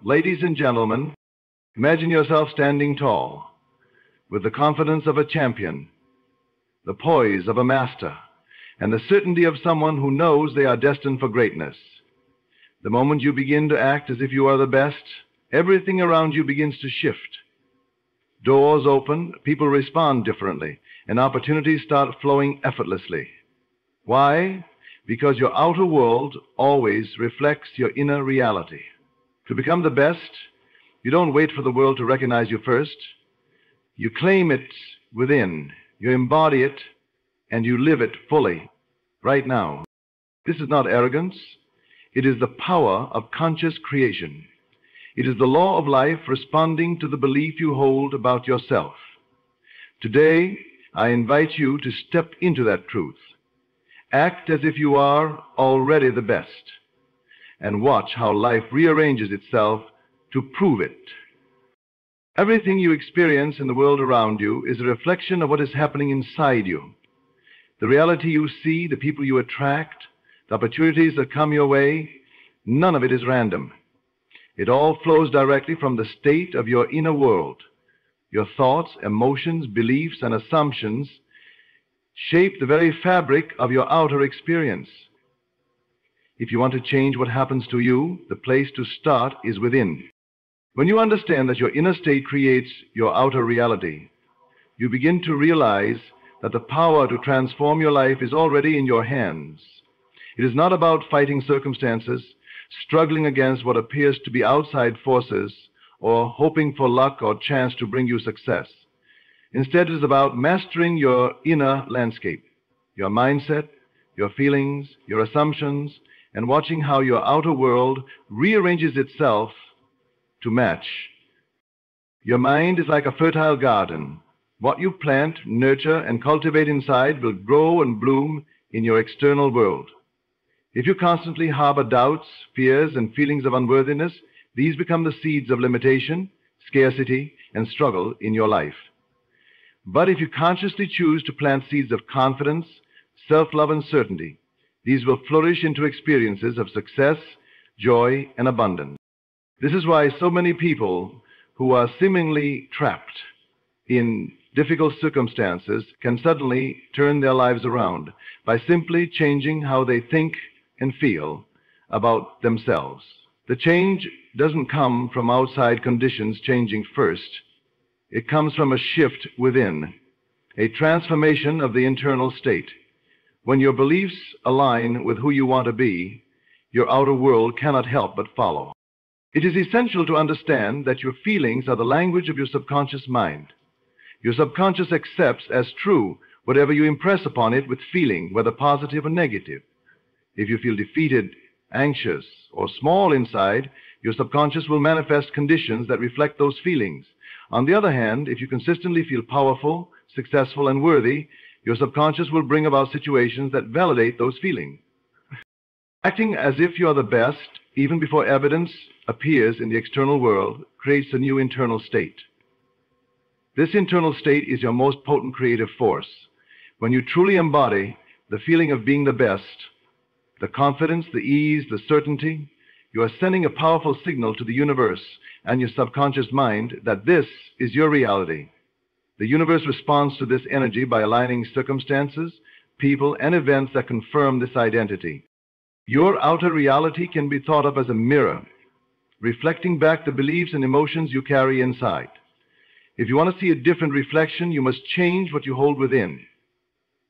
Ladies and gentlemen, imagine yourself standing tall, with the confidence of a champion, the poise of a master, and the certainty of someone who knows they are destined for greatness. The moment you begin to act as if you are the best, everything around you begins to shift. Doors open, people respond differently, and opportunities start flowing effortlessly. Why? Because your outer world always reflects your inner reality. To become the best, you don't wait for the world to recognize you first. You claim it within, you embody it, and you live it fully, right now. This is not arrogance. It is the power of conscious creation. It is the law of life responding to the belief you hold about yourself. Today, I invite you to step into that truth. Act as if you are already the best, and watch how life rearranges itself to prove it. Everything you experience in the world around you is a reflection of what is happening inside you. The reality you see, the people you attract, the opportunities that come your way, none of it is random. It all flows directly from the state of your inner world. Your thoughts, emotions, beliefs, and assumptions shape the very fabric of your outer experience. If you want to change what happens to you, the place to start is within. When you understand that your inner state creates your outer reality, you begin to realize that the power to transform your life is already in your hands. It is not about fighting circumstances, struggling against what appears to be outside forces, or hoping for luck or chance to bring you success. Instead, it is about mastering your inner landscape, your mindset, your feelings, your assumptions, and watching how your outer world rearranges itself to match. Your mind is like a fertile garden. What you plant, nurture, and cultivate inside will grow and bloom in your external world. If you constantly harbor doubts, fears, and feelings of unworthiness, these become the seeds of limitation, scarcity, and struggle in your life. But if you consciously choose to plant seeds of confidence, self-love, and certainty, these will flourish into experiences of success, joy, and abundance. This is why so many people who are seemingly trapped in difficult circumstances can suddenly turn their lives around by simply changing how they think and feel about themselves. The change doesn't come from outside conditions changing first. It comes from a shift within, a transformation of the internal state. When your beliefs align with who you want to be, your outer world cannot help but follow. It is essential to understand that your feelings are the language of your subconscious mind. Your subconscious accepts as true whatever you impress upon it with feeling, whether positive or negative. If you feel defeated, anxious, or small inside, your subconscious will manifest conditions that reflect those feelings. On the other hand, if you consistently feel powerful, successful, and worthy, your subconscious will bring about situations that validate those feelings. Acting as if you are the best, even before evidence appears in the external world, creates a new internal state. This internal state is your most potent creative force. When you truly embody the feeling of being the best, the confidence, the ease, the certainty, you are sending a powerful signal to the universe and your subconscious mind that this is your reality. The universe responds to this energy by aligning circumstances, people, and events that confirm this identity. Your outer reality can be thought of as a mirror, reflecting back the beliefs and emotions you carry inside. If you want to see a different reflection, you must change what you hold within.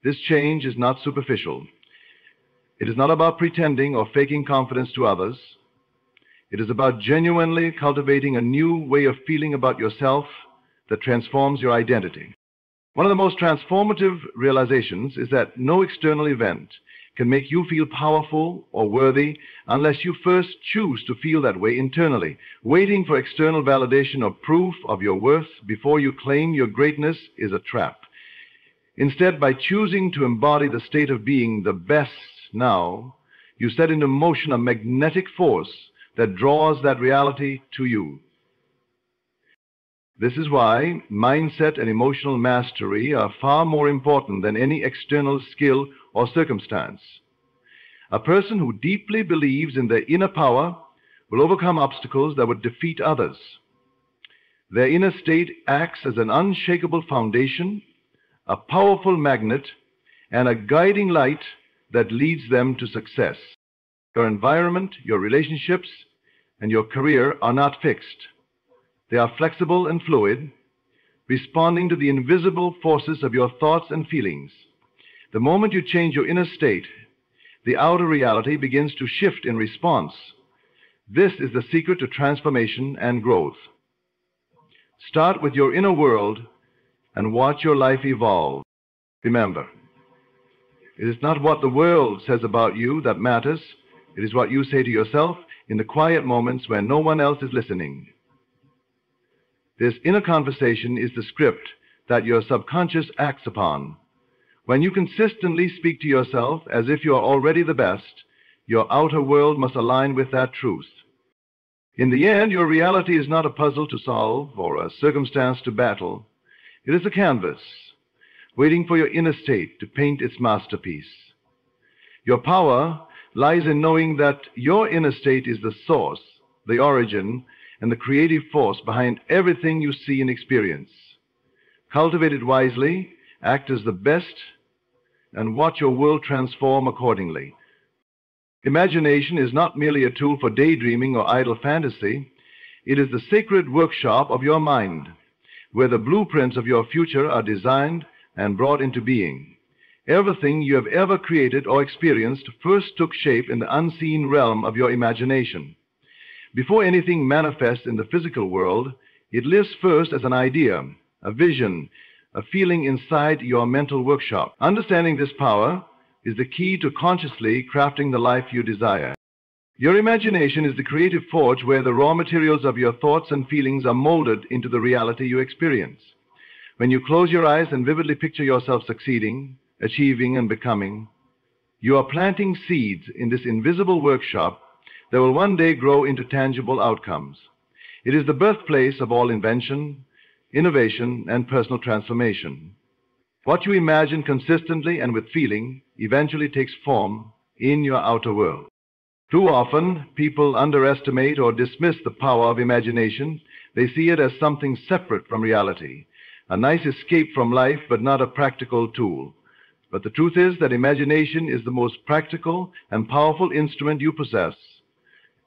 This change is not superficial. It is not about pretending or faking confidence to others. It is about genuinely cultivating a new way of feeling about yourself that transforms your identity. One of the most transformative realizations is that no external event can make you feel powerful or worthy unless you first choose to feel that way internally. Waiting for external validation or proof of your worth before you claim your greatness is a trap. Instead, by choosing to embody the state of being the best now, you set into motion a magnetic force that draws that reality to you. This is why mindset and emotional mastery are far more important than any external skill or circumstance. A person who deeply believes in their inner power will overcome obstacles that would defeat others. Their inner state acts as an unshakable foundation, a powerful magnet, and a guiding light that leads them to success. Your environment, your relationships, and your career are not fixed. They are flexible and fluid, responding to the invisible forces of your thoughts and feelings. The moment you change your inner state, the outer reality begins to shift in response. This is the secret to transformation and growth. Start with your inner world and watch your life evolve. Remember, it is not what the world says about you that matters. It is what you say to yourself in the quiet moments when no one else is listening. This inner conversation is the script that your subconscious acts upon. When you consistently speak to yourself as if you are already the best, your outer world must align with that truth. In the end, your reality is not a puzzle to solve or a circumstance to battle. It is a canvas, waiting for your inner state to paint its masterpiece. Your power lies in knowing that your inner state is the source, the origin, and the creative force behind everything you see and experience. Cultivate it wisely, act as the best, and watch your world transform accordingly. Imagination is not merely a tool for daydreaming or idle fantasy. It is the sacred workshop of your mind, where the blueprints of your future are designed and brought into being. Everything you have ever created or experienced first took shape in the unseen realm of your imagination. Before anything manifests in the physical world, it lives first as an idea, a vision, a feeling inside your mental workshop. Understanding this power is the key to consciously crafting the life you desire. Your imagination is the creative forge where the raw materials of your thoughts and feelings are molded into the reality you experience. When you close your eyes and vividly picture yourself succeeding, achieving, and becoming, you are planting seeds in this invisible workshop that will one day grow into tangible outcomes. It is the birthplace of all invention, innovation, and personal transformation. What you imagine consistently and with feeling eventually takes form in your outer world. Too often, people underestimate or dismiss the power of imagination. They see it as something separate from reality, a nice escape from life, but not a practical tool. But the truth is that imagination is the most practical and powerful instrument you possess.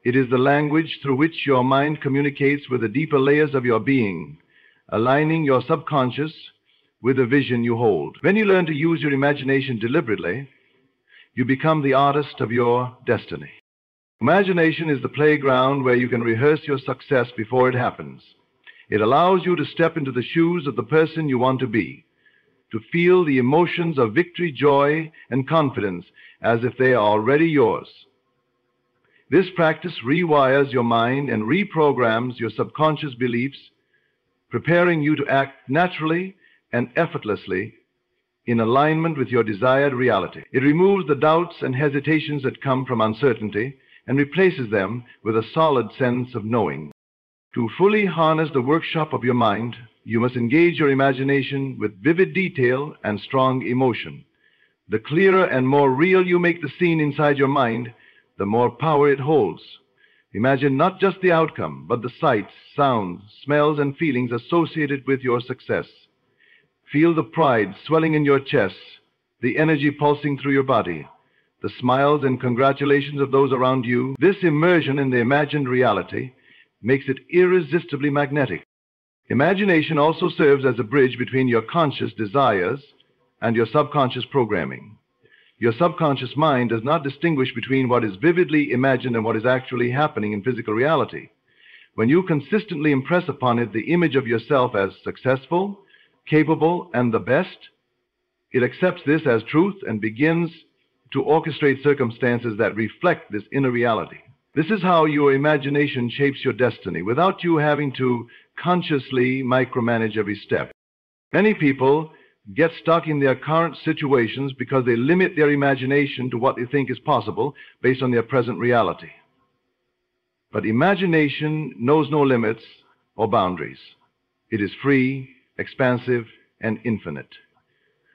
It is the language through which your mind communicates with the deeper layers of your being, aligning your subconscious with the vision you hold. When you learn to use your imagination deliberately, you become the artist of your destiny. Imagination is the playground where you can rehearse your success before it happens. It allows you to step into the shoes of the person you want to be, to feel the emotions of victory, joy, and confidence as if they are already yours. This practice rewires your mind and reprograms your subconscious beliefs, preparing you to act naturally and effortlessly in alignment with your desired reality. It removes the doubts and hesitations that come from uncertainty and replaces them with a solid sense of knowing. To fully harness the workshop of your mind, you must engage your imagination with vivid detail and strong emotion. The clearer and more real you make the scene inside your mind, the more power it holds. Imagine not just the outcome, but the sights, sounds, smells, and feelings associated with your success. Feel the pride swelling in your chest, the energy pulsing through your body, the smiles and congratulations of those around you. This immersion in the imagined reality makes it irresistibly magnetic. Imagination also serves as a bridge between your conscious desires and your subconscious programming. Your subconscious mind does not distinguish between what is vividly imagined and what is actually happening in physical reality. When you consistently impress upon it the image of yourself as successful, capable, and the best, it accepts this as truth and begins to orchestrate circumstances that reflect this inner reality. This is how your imagination shapes your destiny without you having to consciously micromanage every step. Many people get stuck in their current situations because they limit their imagination to what they think is possible based on their present reality. But imagination knows no limits or boundaries. It is free, expansive, and infinite.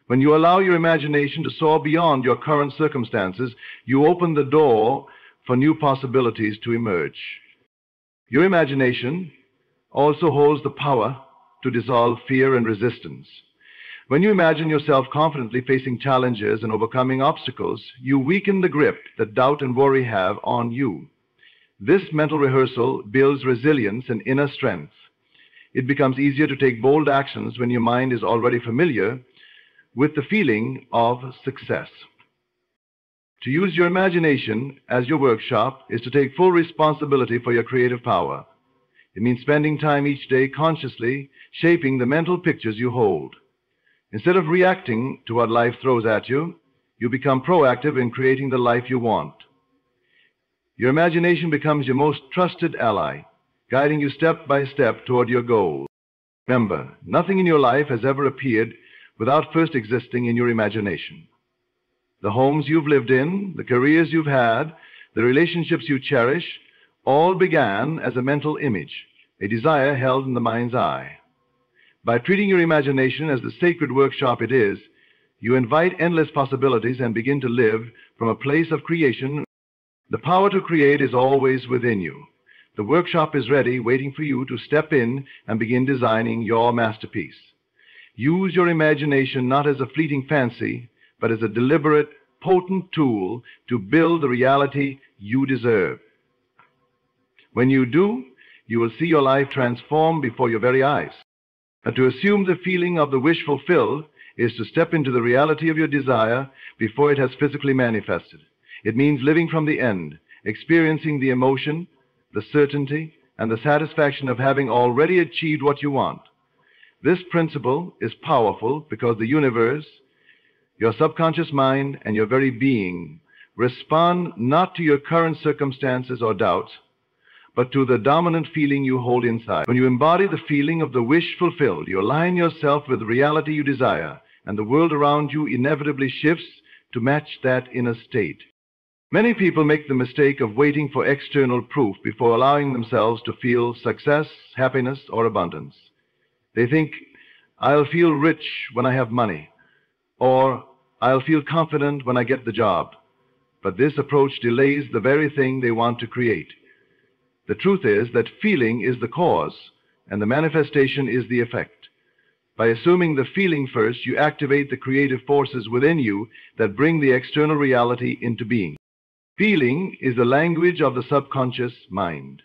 When you allow your imagination to soar beyond your current circumstances, you open the door for new possibilities to emerge. Your imagination also holds the power to dissolve fear and resistance. When you imagine yourself confidently facing challenges and overcoming obstacles, you weaken the grip that doubt and worry have on you. This mental rehearsal builds resilience and inner strength. It becomes easier to take bold actions when your mind is already familiar with the feeling of success. To use your imagination as your workshop is to take full responsibility for your creative power. It means spending time each day consciously shaping the mental pictures you hold. Instead of reacting to what life throws at you, you become proactive in creating the life you want. Your imagination becomes your most trusted ally, guiding you step by step toward your goal. Remember, nothing in your life has ever appeared without first existing in your imagination. The homes you've lived in, the careers you've had, the relationships you cherish, all began as a mental image, a desire held in the mind's eye. By treating your imagination as the sacred workshop it is, you invite endless possibilities and begin to live from a place of creation. The power to create is always within you. The workshop is ready, waiting for you to step in and begin designing your masterpiece. Use your imagination not as a fleeting fancy, but as a deliberate, potent tool to build the reality you deserve. When you do, you will see your life transform before your very eyes. And to assume the feeling of the wish fulfilled is to step into the reality of your desire before it has physically manifested. It means living from the end, experiencing the emotion, the certainty, and the satisfaction of having already achieved what you want. This principle is powerful because the universe, your subconscious mind, and your very being respond not to your current circumstances or doubts, but to the dominant feeling you hold inside. When you embody the feeling of the wish fulfilled, you align yourself with the reality you desire, and the world around you inevitably shifts to match that inner state. Many people make the mistake of waiting for external proof before allowing themselves to feel success, happiness, or abundance. They think, I'll feel rich when I have money, or I'll feel confident when I get the job. But this approach delays the very thing they want to create. The truth is that feeling is the cause, and the manifestation is the effect. By assuming the feeling first, you activate the creative forces within you that bring the external reality into being. Feeling is the language of the subconscious mind.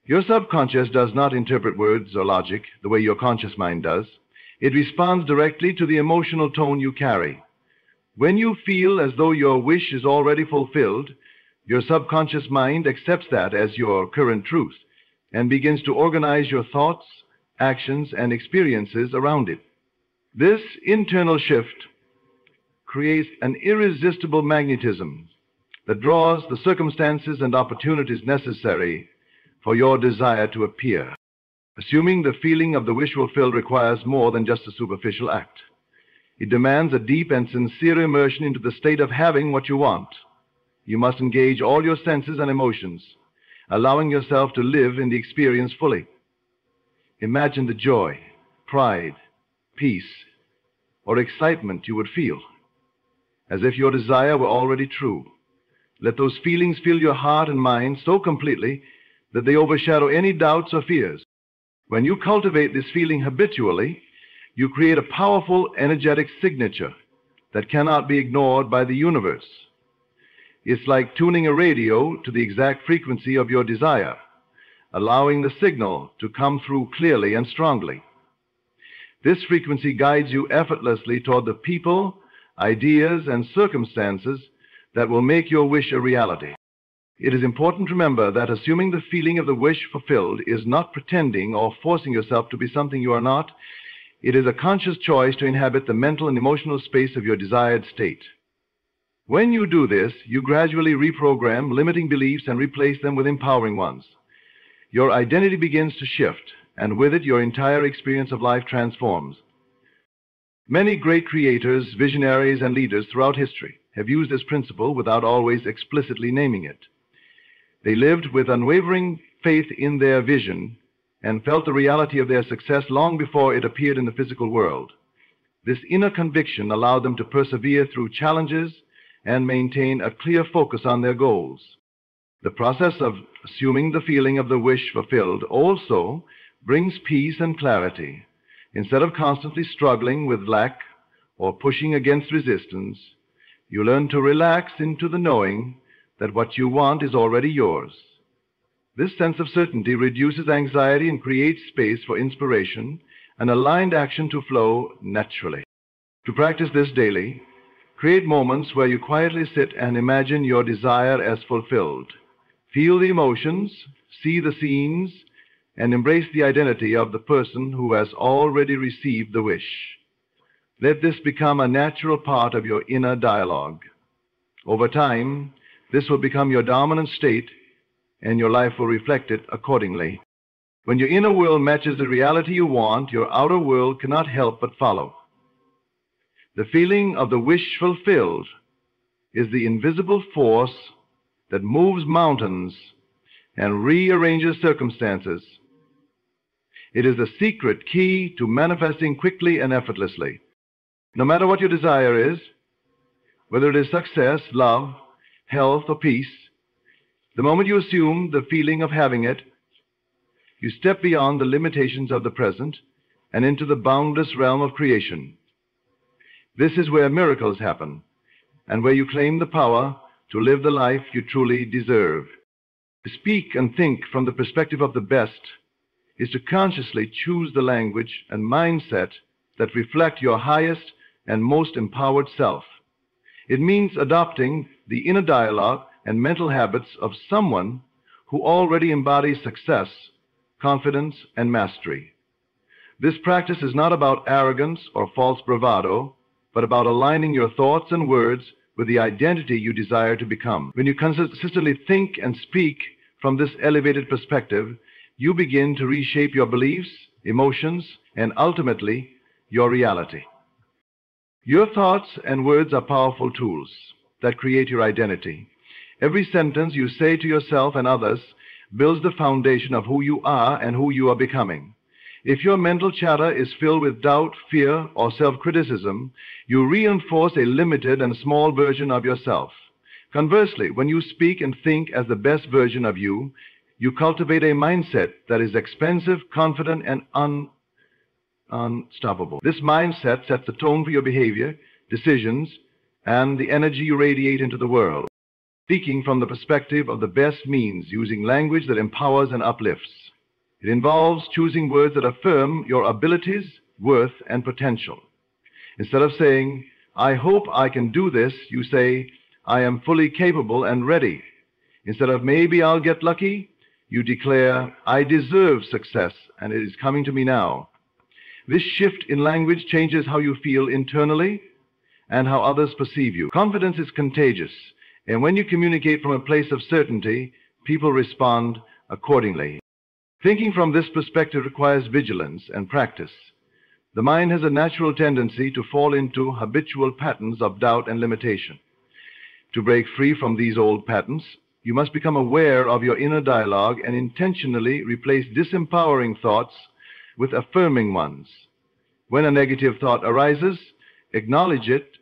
Your subconscious does not interpret words or logic the way your conscious mind does. It responds directly to the emotional tone you carry. When you feel as though your wish is already fulfilled, your subconscious mind accepts that as your current truth and begins to organize your thoughts, actions, and experiences around it. This internal shift creates an irresistible magnetism that draws the circumstances and opportunities necessary for your desire to appear. Assuming the feeling of the wish fulfilled requires more than just a superficial act. It demands a deep and sincere immersion into the state of having what you want. You must engage all your senses and emotions, allowing yourself to live in the experience fully. Imagine the joy, pride, peace, or excitement you would feel, as if your desire were already true. Let those feelings fill your heart and mind so completely that they overshadow any doubts or fears. When you cultivate this feeling habitually, you create a powerful, energetic signature that cannot be ignored by the universe. It's like tuning a radio to the exact frequency of your desire, allowing the signal to come through clearly and strongly. This frequency guides you effortlessly toward the people, ideas, and circumstances that will make your wish a reality. It is important to remember that assuming the feeling of the wish fulfilled is not pretending or forcing yourself to be something you are not. It is a conscious choice to inhabit the mental and emotional space of your desired state. When you do this, you gradually reprogram limiting beliefs and replace them with empowering ones. Your identity begins to shift, and with it, your entire experience of life transforms. Many great creators, visionaries, and leaders throughout history have used this principle without always explicitly naming it. They lived with unwavering faith in their vision and felt the reality of their success long before it appeared in the physical world. This inner conviction allowed them to persevere through challenges and maintain a clear focus on their goals. The process of assuming the feeling of the wish fulfilled, also brings peace and clarity. Instead of constantly struggling with lack or pushing against resistance, you learn to relax into the knowing that what you want is already yours. This sense of certainty reduces anxiety and creates space for inspiration and aligned action to flow naturally. To practice this daily, create moments where you quietly sit and imagine your desire as fulfilled. Feel the emotions, see the scenes, and embrace the identity of the person who has already received the wish. Let this become a natural part of your inner dialogue. Over time, this will become your dominant state, and your life will reflect it accordingly. When your inner world matches the reality you want, your outer world cannot help but follow. The feeling of the wish fulfilled is the invisible force that moves mountains and rearranges circumstances. It is the secret key to manifesting quickly and effortlessly. No matter what your desire is, whether it is success, love, health, or peace, the moment you assume the feeling of having it, you step beyond the limitations of the present and into the boundless realm of creation. This is where miracles happen and where you claim the power to live the life you truly deserve. To speak and think from the perspective of the best is to consciously choose the language and mindset that reflect your highest and most empowered self. It means adopting the inner dialogue and mental habits of someone who already embodies success, confidence, and mastery. This practice is not about arrogance or false bravado, but about aligning your thoughts and words with the identity you desire to become. When you consistently think and speak from this elevated perspective, you begin to reshape your beliefs, emotions, and ultimately, your reality. Your thoughts and words are powerful tools that create your identity. Every sentence you say to yourself and others builds the foundation of who you are and who you are becoming. If your mental chatter is filled with doubt, fear, or self-criticism, you reinforce a limited and small version of yourself. Conversely, when you speak and think as the best version of you, you cultivate a mindset that is expansive, confident, and unstoppable. This mindset sets the tone for your behavior, decisions, and the energy you radiate into the world. Speaking from the perspective of the best means using language that empowers and uplifts. It involves choosing words that affirm your abilities, worth, and potential. Instead of saying, "I hope I can do this," you say, "I am fully capable and ready." Instead of "maybe I'll get lucky," you declare, "I deserve success and it is coming to me now." This shift in language changes how you feel internally and how others perceive you. Confidence is contagious, and when you communicate from a place of certainty, people respond accordingly. Thinking from this perspective requires vigilance and practice. The mind has a natural tendency to fall into habitual patterns of doubt and limitation. To break free from these old patterns, you must become aware of your inner dialogue and intentionally replace disempowering thoughts with affirming ones. When a negative thought arises, acknowledge it,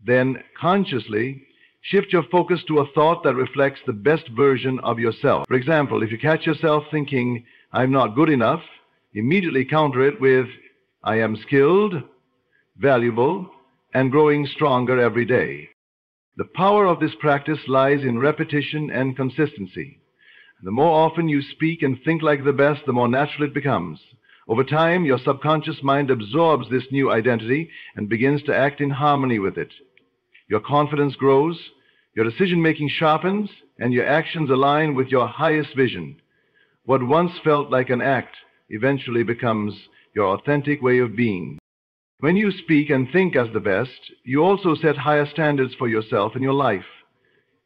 then consciously shift your focus to a thought that reflects the best version of yourself. For example, if you catch yourself thinking, "I'm not good enough," immediately counter it with, "I am skilled, valuable, and growing stronger every day." The power of this practice lies in repetition and consistency. The more often you speak and think like the best, the more natural it becomes. Over time, your subconscious mind absorbs this new identity and begins to act in harmony with it. Your confidence grows, your decision-making sharpens, and your actions align with your highest vision. What once felt like an act eventually becomes your authentic way of being. When you speak and think as the best, you also set higher standards for yourself and your life.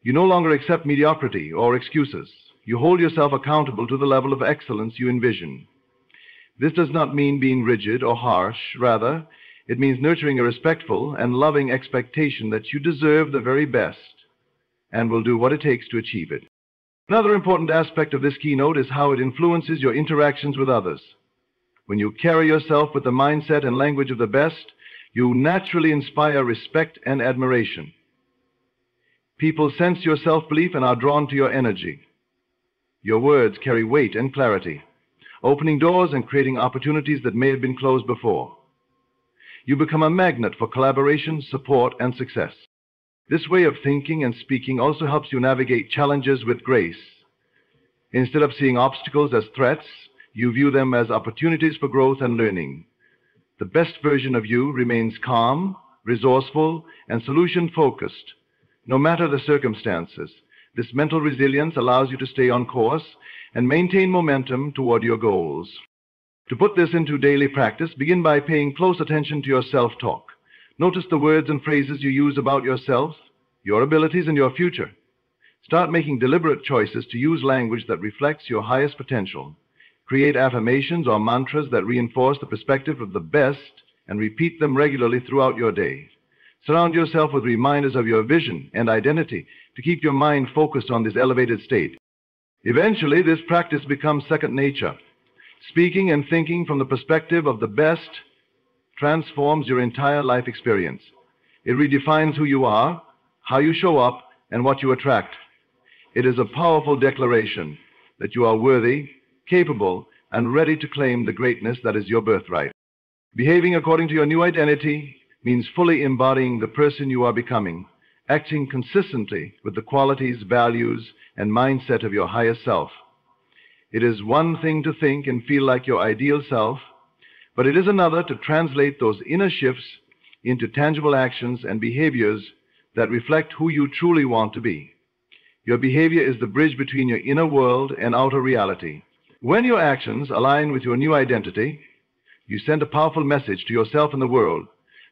You no longer accept mediocrity or excuses. You hold yourself accountable to the level of excellence you envision. This does not mean being rigid or harsh. Rather, it means nurturing a respectful and loving expectation that you deserve the very best and will do what it takes to achieve it. Another important aspect of this keynote is how it influences your interactions with others. When you carry yourself with the mindset and language of the best, you naturally inspire respect and admiration. People sense your self-belief and are drawn to your energy. Your words carry weight and clarity, opening doors and creating opportunities that may have been closed before. You become a magnet for collaboration, support, and success. This way of thinking and speaking also helps you navigate challenges with grace. Instead of seeing obstacles as threats, you view them as opportunities for growth and learning. The best version of you remains calm, resourceful, and solution-focused, no matter the circumstances. This mental resilience allows you to stay on course and maintain momentum toward your goals. To put this into daily practice, begin by paying close attention to your self-talk. Notice the words and phrases you use about yourself, your abilities, and your future. Start making deliberate choices to use language that reflects your highest potential. Create affirmations or mantras that reinforce the perspective of the best and repeat them regularly throughout your day. Surround yourself with reminders of your vision and identity to keep your mind focused on this elevated state. Eventually, this practice becomes second nature. Speaking and thinking from the perspective of the best transforms your entire life experience. It redefines who you are, how you show up, and what you attract. It is a powerful declaration that you are worthy, capable, and ready to claim the greatness that is your birthright. Behaving according to your new identity means fully embodying the person you are becoming, acting consistently with the qualities, values, and mindset of your highest self. It is one thing to think and feel like your ideal self, but it is another to translate those inner shifts into tangible actions and behaviors that reflect who you truly want to be. Your behavior is the bridge between your inner world and outer reality. When your actions align with your new identity, you send a powerful message to yourself and the world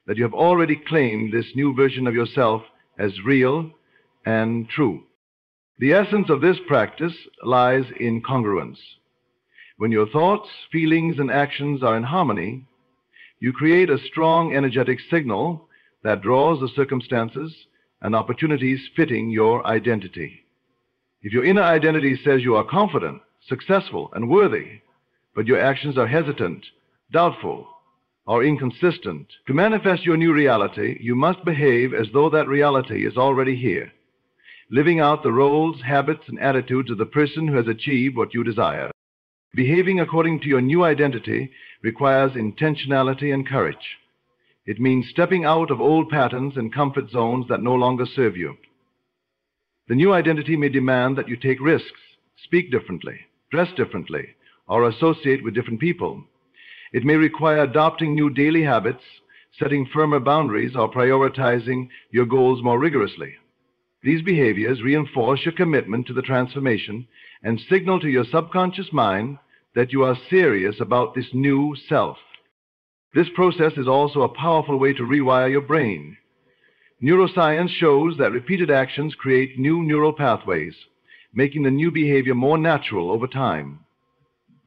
that you have already claimed this new version of yourself as real and true. The essence of this practice lies in congruence. When your thoughts, feelings, and actions are in harmony, you create a strong, energetic signal that draws the circumstances and opportunities fitting your identity. If your inner identity says you are confident, successful, and worthy, but your actions are hesitant, doubtful, or inconsistent, to manifest your new reality, you must behave as though that reality is already here, living out the roles, habits, and attitudes of the person who has achieved what you desire. Behaving according to your new identity requires intentionality and courage. It means stepping out of old patterns and comfort zones that no longer serve you. The new identity may demand that you take risks, speak differently, dress differently, or associate with different people. It may require adopting new daily habits, setting firmer boundaries, or prioritizing your goals more rigorously. These behaviors reinforce your commitment to the transformation and signal to your subconscious mind that you are serious about this new self. This process is also a powerful way to rewire your brain. Neuroscience shows that repeated actions create new neural pathways, making the new behavior more natural over time.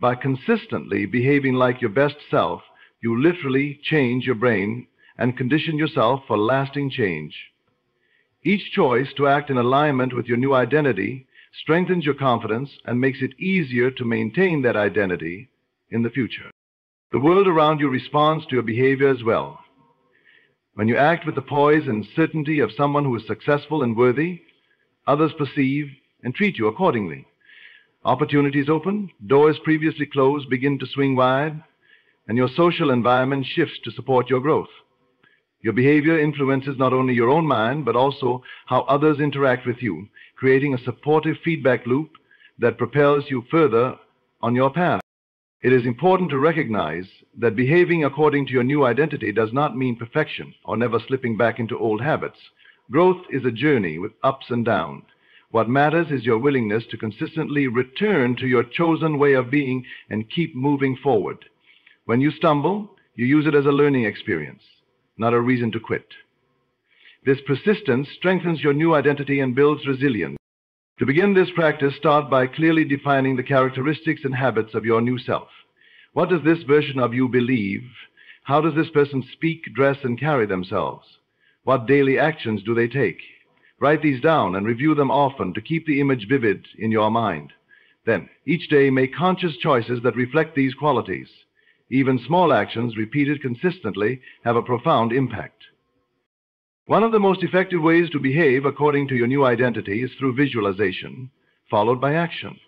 By consistently behaving like your best self, you literally change your brain and condition yourself for lasting change. Each choice to act in alignment with your new identity strengthens your confidence and makes it easier to maintain that identity in the future. The world around you responds to your behavior as well. When you act with the poise and certainty of someone who is successful and worthy, others perceive and treat you accordingly. Opportunities open, doors previously closed begin to swing wide, and your social environment shifts to support your growth. Your behavior influences not only your own mind, but also how others interact with you, creating a supportive feedback loop that propels you further on your path. It is important to recognize that behaving according to your new identity does not mean perfection or never slipping back into old habits. Growth is a journey with ups and downs. What matters is your willingness to consistently return to your chosen way of being and keep moving forward. When you stumble, you use it as a learning experience, not a reason to quit. This persistence strengthens your new identity and builds resilience. To begin this practice, start by clearly defining the characteristics and habits of your new self. What does this version of you believe? How does this person speak, dress, and carry themselves? What daily actions do they take? Write these down and review them often to keep the image vivid in your mind. Then, each day, make conscious choices that reflect these qualities. Even small actions repeated consistently have a profound impact. One of the most effective ways to behave according to your new identity is through visualization, followed by action.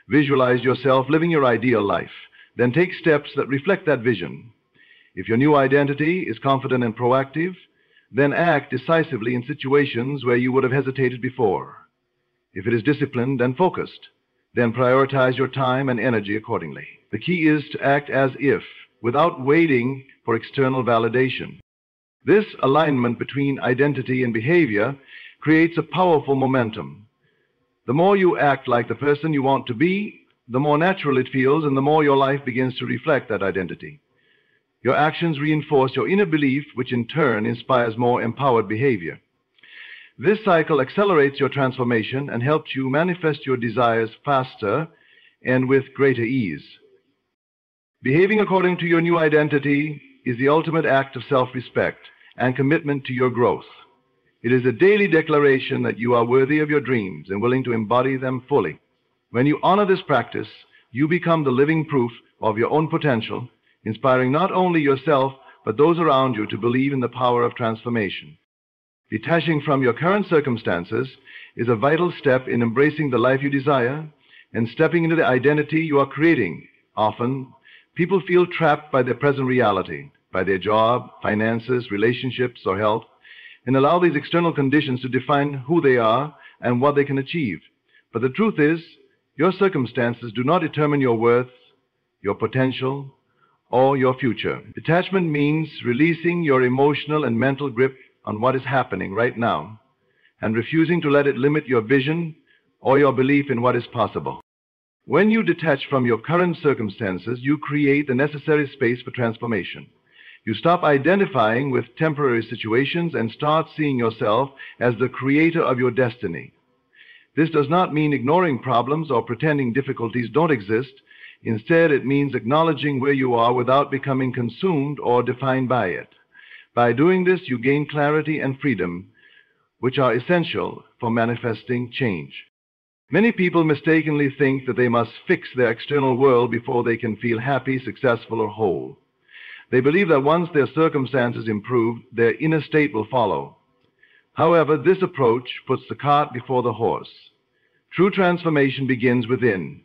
Visualize yourself living your ideal life. Then take steps that reflect that vision. If your new identity is confident and proactive, then act decisively in situations where you would have hesitated before. If it is disciplined and focused, then prioritize your time and energy accordingly. The key is to act as if, without waiting for external validation. This alignment between identity and behavior creates a powerful momentum. The more you act like the person you want to be, the more natural it feels, and the more your life begins to reflect that identity. Your actions reinforce your inner belief, which in turn inspires more empowered behavior. This cycle accelerates your transformation and helps you manifest your desires faster and with greater ease. Behaving according to your new identity is the ultimate act of self-respect and commitment to your growth. It is a daily declaration that you are worthy of your dreams and willing to embody them fully. When you honor this practice, you become the living proof of your own potential, inspiring not only yourself, but those around you to believe in the power of transformation. Detaching from your current circumstances is a vital step in embracing the life you desire and stepping into the identity you are creating. Often, people feel trapped by their present reality, by their job, finances, relationships, or health, and allow these external conditions to define who they are and what they can achieve. But the truth is, your circumstances do not determine your worth, your potential, or your future. Detachment means releasing your emotional and mental grip on what is happening right now and refusing to let it limit your vision or your belief in what is possible. When you detach from your current circumstances, you create the necessary space for transformation. You stop identifying with temporary situations and start seeing yourself as the creator of your destiny. This does not mean ignoring problems or pretending difficulties don't exist. Instead, it means acknowledging where you are without becoming consumed or defined by it. By doing this, you gain clarity and freedom, which are essential for manifesting change. Many people mistakenly think that they must fix their external world before they can feel happy, successful, or whole. They believe that once their circumstances improve, their inner state will follow. However, this approach puts the cart before the horse. True transformation begins within.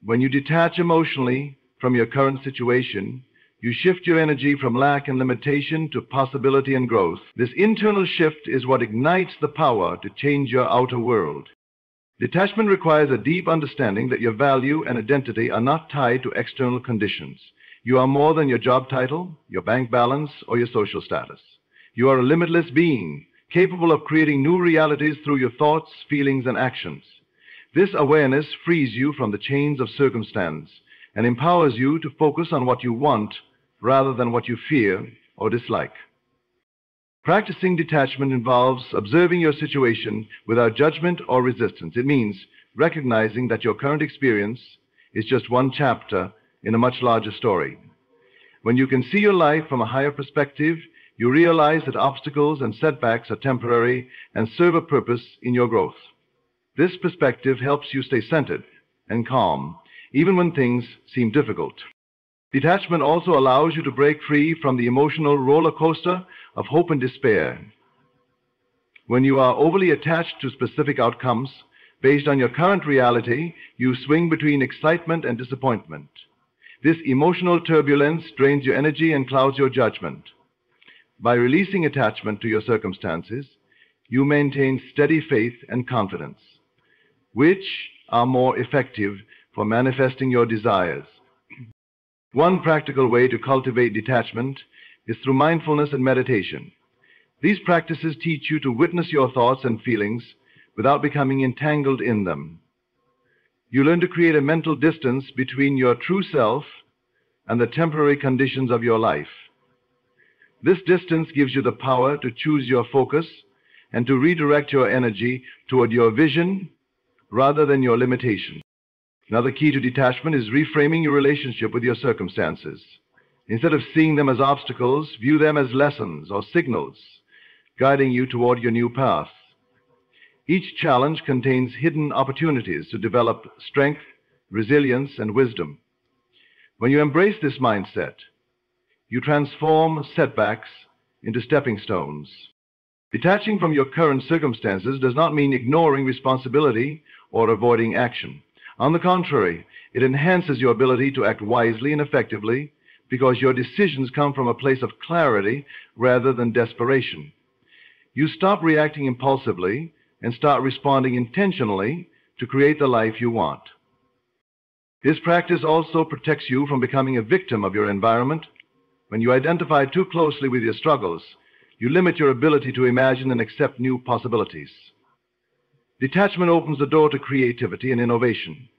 When you detach emotionally from your current situation, you shift your energy from lack and limitation to possibility and growth. This internal shift is what ignites the power to change your outer world. Detachment requires a deep understanding that your value and identity are not tied to external conditions. You are more than your job title, your bank balance, or your social status. You are a limitless being, capable of creating new realities through your thoughts, feelings, and actions. This awareness frees you from the chains of circumstance and empowers you to focus on what you want rather than what you fear or dislike. Practicing detachment involves observing your situation without judgment or resistance. It means recognizing that your current experience is just one chapter in a much larger story. When you can see your life from a higher perspective, you realize that obstacles and setbacks are temporary and serve a purpose in your growth. This perspective helps you stay centered and calm, even when things seem difficult. Detachment also allows you to break free from the emotional roller coaster of hope and despair. When you are overly attached to specific outcomes based on your current reality, you swing between excitement and disappointment. This emotional turbulence drains your energy and clouds your judgment. By releasing attachment to your circumstances, you maintain steady faith and confidence, which are more effective for manifesting your desires. One practical way to cultivate detachment is through mindfulness and meditation. These practices teach you to witness your thoughts and feelings without becoming entangled in them. You learn to create a mental distance between your true self and the temporary conditions of your life. This distance gives you the power to choose your focus and to redirect your energy toward your vision rather than your limitation. Another key to detachment is reframing your relationship with your circumstances. Instead of seeing them as obstacles, view them as lessons or signals guiding you toward your new path. Each challenge contains hidden opportunities to develop strength, resilience, and wisdom. When you embrace this mindset, you transform setbacks into stepping stones. Detaching from your current circumstances does not mean ignoring responsibility or avoiding action. On the contrary, it enhances your ability to act wisely and effectively because your decisions come from a place of clarity rather than desperation. You stop reacting impulsively and start responding intentionally to create the life you want. This practice also protects you from becoming a victim of your environment. When you identify too closely with your struggles, you limit your ability to imagine and accept new possibilities. Detachment opens the door to creativity and innovation.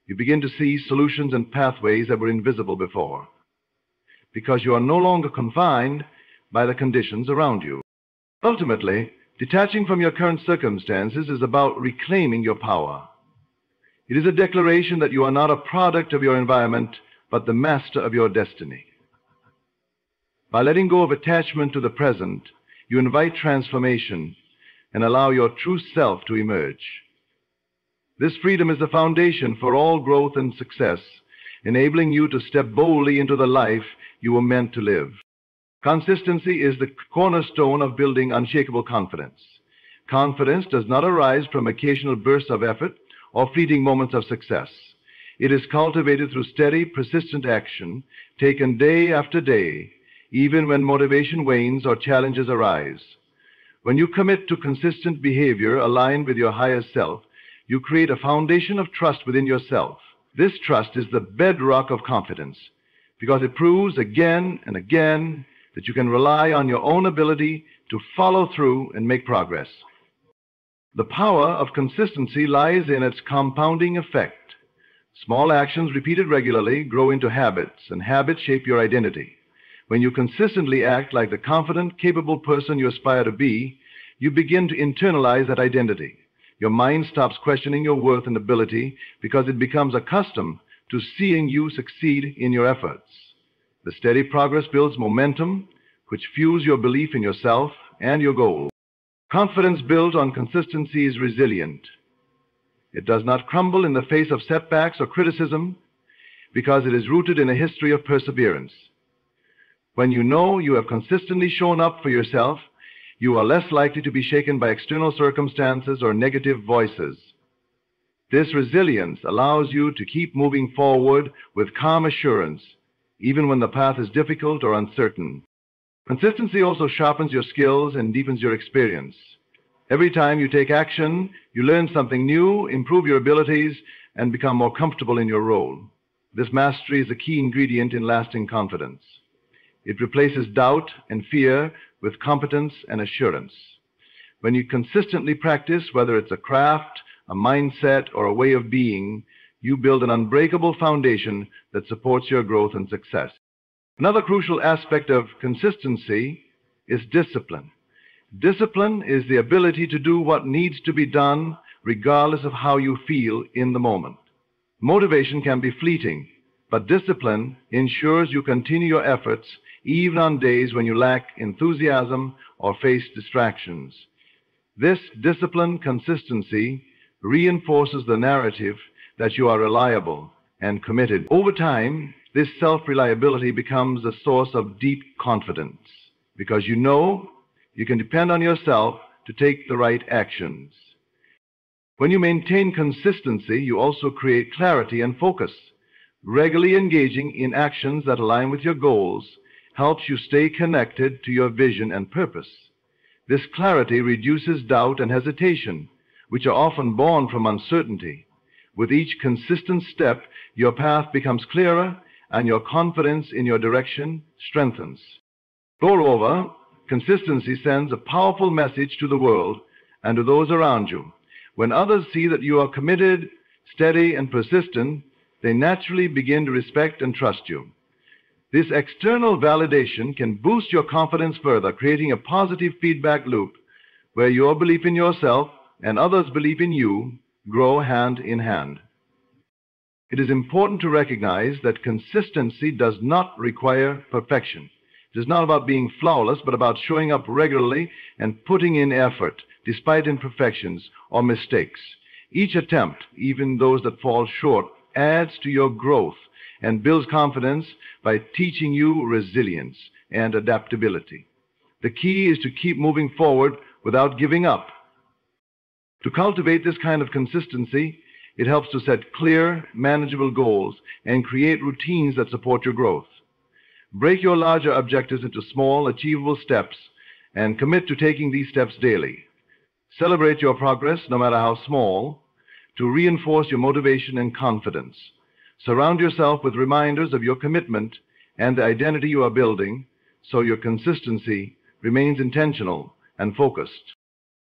You begin to see solutions and pathways that were invisible before, because you are no longer confined by the conditions around you. Ultimately, detaching from your current circumstances is about reclaiming your power. It is a declaration that you are not a product of your environment, but the master of your destiny. By letting go of attachment to the present, you invite transformation and allow your true self to emerge. This freedom is the foundation for all growth and success, enabling you to step boldly into the life you were meant to live. Consistency is the cornerstone of building unshakable confidence. Confidence does not arise from occasional bursts of effort or fleeting moments of success. It is cultivated through steady, persistent action, taken day after day, even when motivation wanes or challenges arise. When you commit to consistent behavior aligned with your higher self, you create a foundation of trust within yourself. This trust is the bedrock of confidence, because it proves again and again that you can rely on your own ability to follow through and make progress. The power of consistency lies in its compounding effect. Small actions repeated regularly grow into habits, and habits shape your identity. When you consistently act like the confident, capable person you aspire to be, you begin to internalize that identity. Your mind stops questioning your worth and ability because it becomes accustomed to seeing you succeed in your efforts. The steady progress builds momentum, which fuels your belief in yourself and your goal. Confidence built on consistency is resilient. It does not crumble in the face of setbacks or criticism because it is rooted in a history of perseverance. When you know you have consistently shown up for yourself, you are less likely to be shaken by external circumstances or negative voices. This resilience allows you to keep moving forward with calm assurance, even when the path is difficult or uncertain. Consistency also sharpens your skills and deepens your experience. Every time you take action, you learn something new, improve your abilities, and become more comfortable in your role. This mastery is a key ingredient in lasting confidence. It replaces doubt and fear with competence and assurance. When you consistently practice, whether it's a craft, a mindset, or a way of being, you build an unbreakable foundation that supports your growth and success. Another crucial aspect of consistency is discipline. Discipline is the ability to do what needs to be done regardless of how you feel in the moment. Motivation can be fleeting, but discipline ensures you continue your efforts even on days when you lack enthusiasm or face distractions. This disciplined consistency reinforces the narrative that you are reliable and committed. Over time, this self-reliability becomes a source of deep confidence because you know you can depend on yourself to take the right actions. When you maintain consistency, you also create clarity and focus. Regularly engaging in actions that align with your goals helps you stay connected to your vision and purpose. This clarity reduces doubt and hesitation, which are often born from uncertainty. With each consistent step, your path becomes clearer and your confidence in your direction strengthens. Moreover, consistency sends a powerful message to the world and to those around you. When others see that you are committed, steady, and persistent, they naturally begin to respect and trust you. This external validation can boost your confidence further, creating a positive feedback loop where your belief in yourself and others' belief in you grow hand in hand. It is important to recognize that consistency does not require perfection. It is not about being flawless, but about showing up regularly and putting in effort despite imperfections or mistakes. Each attempt, even those that fall short, adds to your growth and builds confidence by teaching you resilience and adaptability. The key is to keep moving forward without giving up. To cultivate this kind of consistency, It helps to set clear, manageable goals and create routines that support your growth. Break your larger objectives into small, achievable steps and commit to taking these steps daily. Celebrate your progress, no matter how small, to reinforce your motivation and confidence. Surround yourself with reminders of your commitment and the identity you are building so your consistency remains intentional and focused.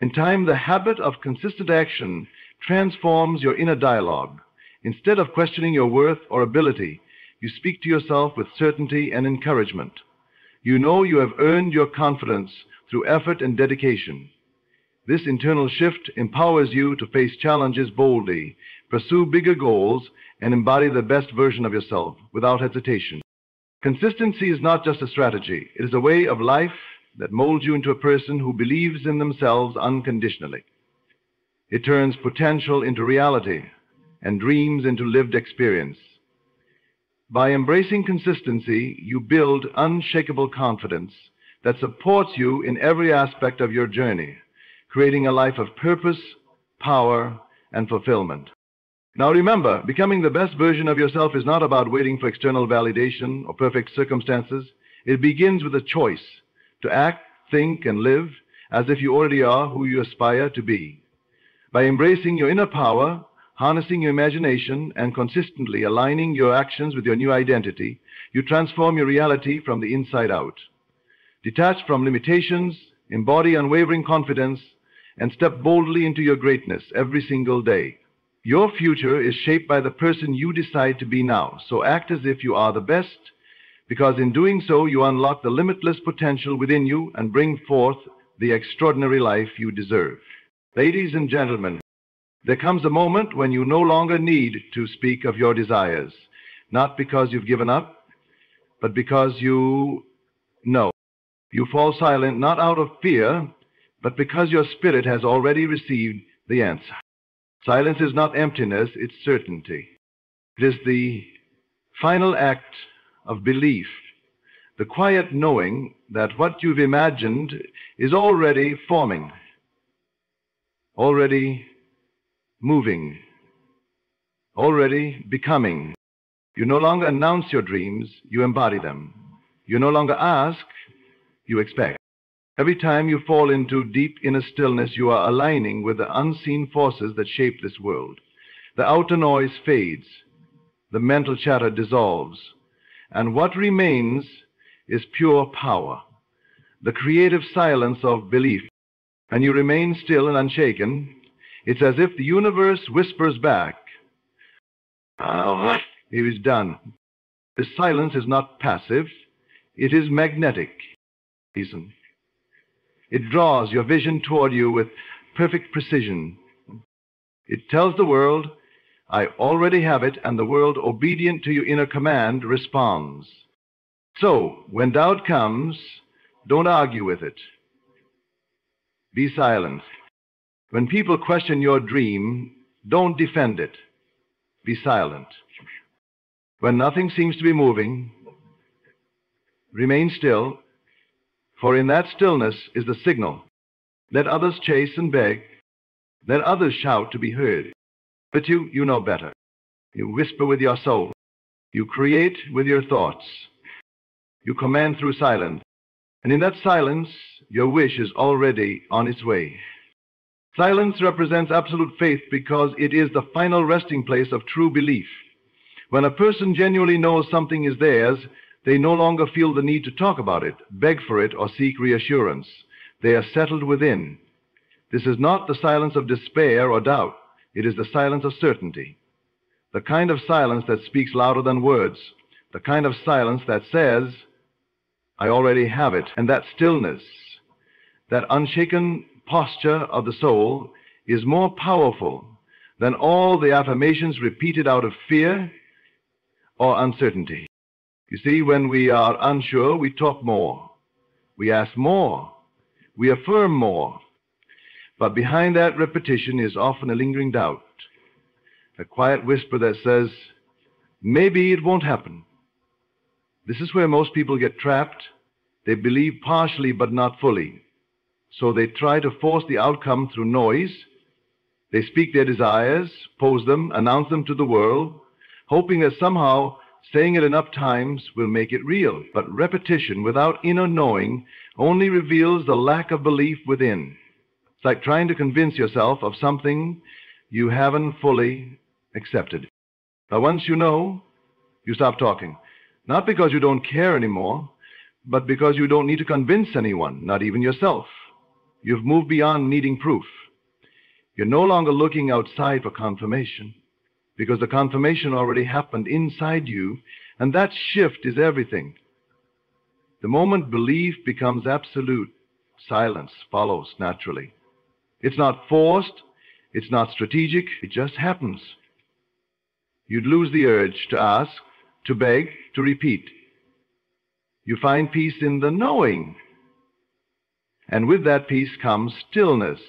In time, the habit of consistent action transforms your inner dialogue. Instead of questioning your worth or ability, you speak to yourself with certainty and encouragement. You know you have earned your confidence through effort and dedication. This internal shift empowers you to face challenges boldly, pursue bigger goals, and embody the best version of yourself without hesitation. Consistency is not just a strategy. It is a way of life that molds you into a person who believes in themselves unconditionally. It turns potential into reality and dreams into lived experience. By embracing consistency, you build unshakable confidence that supports you in every aspect of your journey, creating a life of purpose, power, and fulfillment. Now remember, becoming the best version of yourself is not about waiting for external validation or perfect circumstances. It begins with a choice to act, think, and live as if you already are who you aspire to be. By embracing your inner power, harnessing your imagination, and consistently aligning your actions with your new identity, you transform your reality from the inside out. Detach from limitations, embody unwavering confidence, and step boldly into your greatness every single day. Your future is shaped by the person you decide to be now, so act as if you are the best, because in doing so, you unlock the limitless potential within you and bring forth the extraordinary life you deserve. Ladies and gentlemen, there comes a moment when you no longer need to speak of your desires, not because you've given up, but because you know. You fall silent not out of fear, but because your spirit has already received the answer. Silence is not emptiness, it's certainty. It is the final act of belief, the quiet knowing that what you've imagined is already forming, already moving, already becoming. You no longer announce your dreams, you embody them. You no longer ask, you expect. Every time you fall into deep inner stillness, you are aligning with the unseen forces that shape this world. The outer noise fades, the mental chatter dissolves, and what remains is pure power, the creative silence of belief. And you remain still and unshaken. It's as if the universe whispers back, "Oh, it is done." This silence is not passive, it is magnetic. Listen. It draws your vision toward you with perfect precision. It tells the world, "I already have it," and the world, obedient to your inner command, responds. So, when doubt comes, don't argue with it. Be silent. When people question your dream, don't defend it. Be silent. When nothing seems to be moving, remain still, for in that stillness is the signal. Let others chase and beg. Let others shout to be heard. But you know better. You whisper with your soul. You create with your thoughts. You command through silence. And in that silence, your wish is already on its way. Silence represents absolute faith because it is the final resting place of true belief. When a person genuinely knows something is theirs, they no longer feel the need to talk about it, beg for it, or seek reassurance. They are settled within. This is not the silence of despair or doubt. It is the silence of certainty. The kind of silence that speaks louder than words. The kind of silence that says, "I already have it." And that stillness, that unshaken posture of the soul, is more powerful than all the affirmations repeated out of fear or uncertainty. You see, when we are unsure, we talk more. We ask more. We affirm more. But behind that repetition is often a lingering doubt, a quiet whisper that says, "Maybe it won't happen." This is where most people get trapped. They believe partially but not fully. So they try to force the outcome through noise, They speak their desires, pose them, announce them to the world, hoping that somehow saying it enough times will make it real. But repetition without inner knowing only reveals the lack of belief within. It's like trying to convince yourself of something you haven't fully accepted. But once you know, you stop talking. Not because you don't care anymore, but because you don't need to convince anyone, not even yourself. You've moved beyond needing proof. You're no longer looking outside for confirmation, because the confirmation already happened inside you, and that shift is everything. The moment belief becomes absolute, silence follows naturally. It's not forced, it's not strategic, it just happens. You'd lose the urge to ask, to beg, to repeat. You find peace in the knowing. And with that peace comes stillness.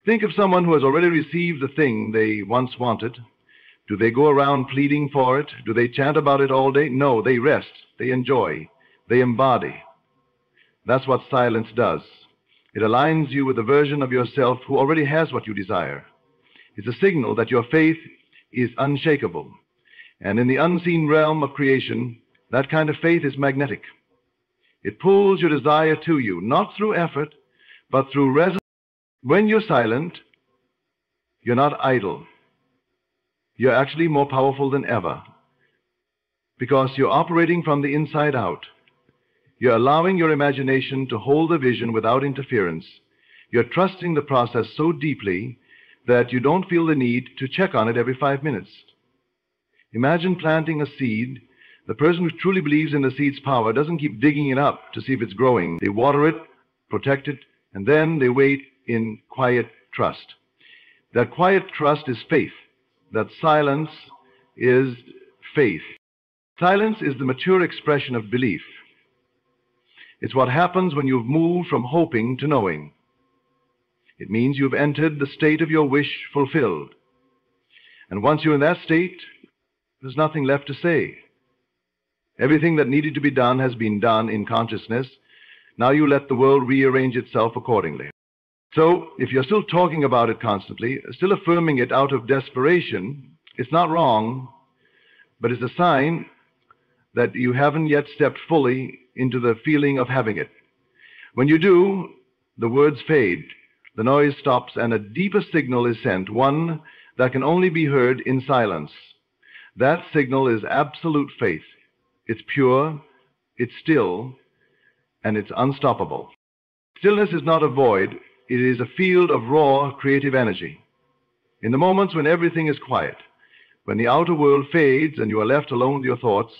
Think of someone who has already received the thing they once wanted. Do they go around pleading for it? Do they chant about it all day? No, they rest, they enjoy, they embody. That's what silence does. It aligns you with a version of yourself who already has what you desire. It's a signal that your faith is unshakable. And in the unseen realm of creation, that kind of faith is magnetic. It pulls your desire to you, not through effort, but through resonance. When you're silent, you're not idle. You're actually more powerful than ever, because you're operating from the inside out. You're allowing your imagination to hold the vision without interference. You're trusting the process so deeply that you don't feel the need to check on it every 5 minutes. Imagine planting a seed. The person who truly believes in the seed's power doesn't keep digging it up to see if it's growing. They water it, protect it, and then they wait in quiet trust. That quiet trust is faith. That silence is faith. Silence is the mature expression of belief. It's what happens when you've moved from hoping to knowing. It means you've entered the state of your wish fulfilled. And once you're in that state, there's nothing left to say. Everything that needed to be done has been done in consciousness. Now you let the world rearrange itself accordingly. So, if you're still talking about it constantly, still affirming it out of desperation, it's not wrong, but it's a sign that you haven't yet stepped fully into the feeling of having it. When you do, the words fade, the noise stops, and a deeper signal is sent, one that can only be heard in silence. That signal is absolute faith. It's pure, it's still, and it's unstoppable. Stillness is not a void. It is a field of raw creative energy. In the moments when everything is quiet, when the outer world fades and you are left alone with your thoughts,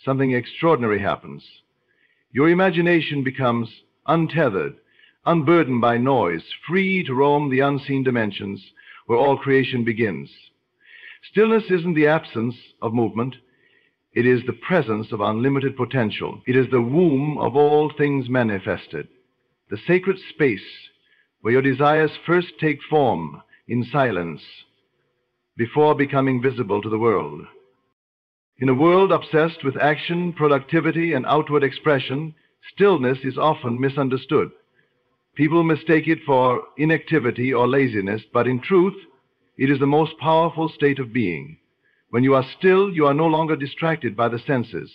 something extraordinary happens. Your imagination becomes untethered, unburdened by noise, free to roam the unseen dimensions where all creation begins. Stillness isn't the absence of movement. It is the presence of unlimited potential. It is the womb of all things manifested, the sacred space where your desires first take form in silence before becoming visible to the world. In a world obsessed with action, productivity, and outward expression, stillness is often misunderstood. People mistake it for inactivity or laziness, but in truth, it is the most powerful state of being. When you are still, you are no longer distracted by the senses.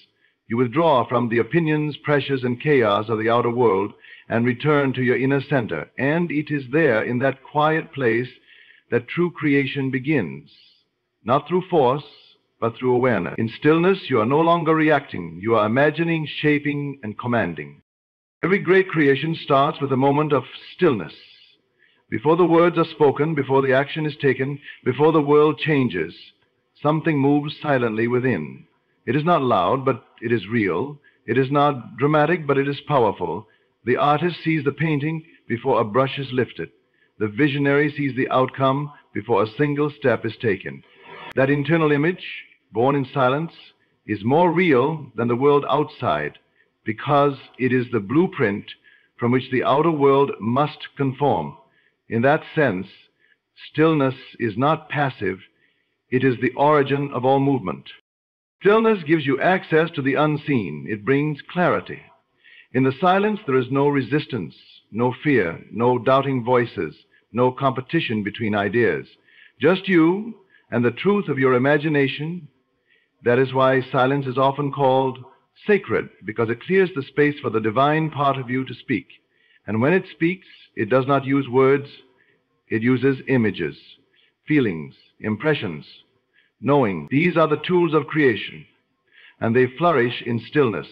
You withdraw from the opinions, pressures, and chaos of the outer world and return to your inner center. And it is there, in that quiet place, that true creation begins. Not through force, but through awareness. In stillness, you are no longer reacting. You are imagining, shaping, and commanding. Every great creation starts with a moment of stillness. Before the words are spoken, before the action is taken, before the world changes, something moves silently within. It is not loud, but it is real. It is not dramatic, but it is powerful. The artist sees the painting before a brush is lifted. The visionary sees the outcome before a single step is taken. That internal image, born in silence, is more real than the world outside, because it is the blueprint from which the outer world must conform. In that sense, stillness is not passive. It is the origin of all movement. Stillness gives you access to the unseen. It brings clarity. In the silence, there is no resistance, no fear, no doubting voices, no competition between ideas. Just you and the truth of your imagination. That is why silence is often called sacred, because it clears the space for the divine part of you to speak. And when it speaks, it does not use words, it uses images, feelings, impressions, knowing. These are the tools of creation, and they flourish in stillness.